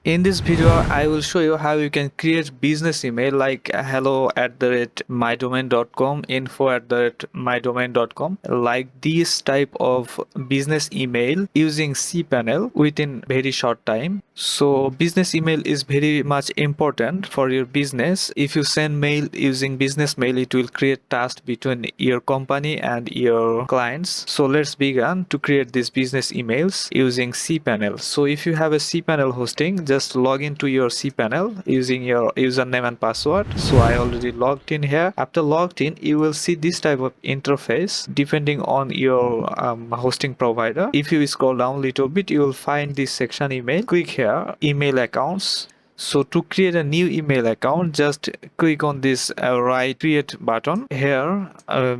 In this video, I will show you how you can create business email like hello@mydomain.com, info@mydomain.com, like this type of business email using Cpanel within very short time. So business email is very much important for your business. If you send mail using business mail, it will create trust between your company and your clients. So let's begin to create these business emails using Cpanel. So if you have a Cpanel hosting, just log into your Cpanel using your username and password. So I already logged in here. After logged in, you will see this type of interface depending on your hosting provider. If you scroll down a little bit, you will find this section email. Click here, email accounts. So to create a new email account, just click on this right create button. Here,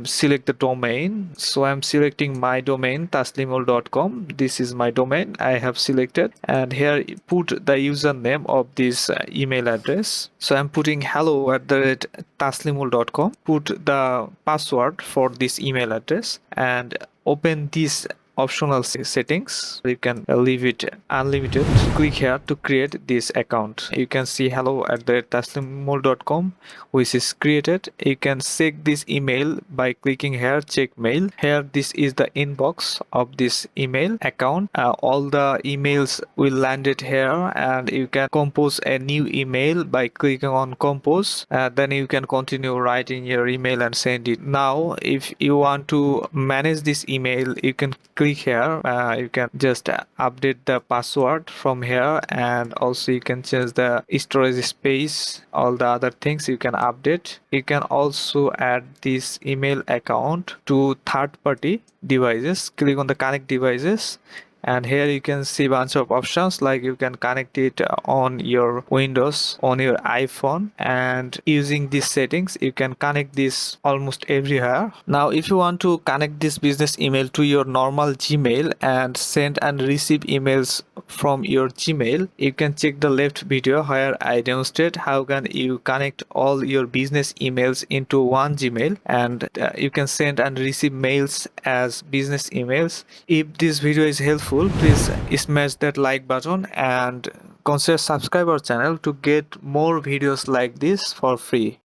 select the domain. So I'm selecting my domain, taslimul.com. This is my domain I have selected. And here put the username of this email address. So I'm putting hello@taslimul.com. Put the password for this email address and open this optional settings. You can leave it unlimited. Click here to create this account. You can see hello@taslimul.com, which is created. You can check this email by clicking here check mail. Here this is the inbox of this email account. All the emails will landed here, and you can compose a new email by clicking on compose. Then you can continue writing your email and send it. Now if you want to manage this email, you can click here. You can just update the password from here, and also you can change the storage space. All the other things you can update. You can also add this email account to third-party devices. Click on the connect devices, and here you can see bunch of options, like you can connect it on your Windows, on your iPhone, and using these settings you can connect this almost everywhere. Now if you want to connect this business email to your normal Gmail and send and receive emails from your Gmail, you can check the left video where I demonstrate how can you connect all your business emails into one Gmail, and you can send and receive mails as business emails. If this video is helpful, please smash that like button and consider subscribe our channel to get more videos like this for free.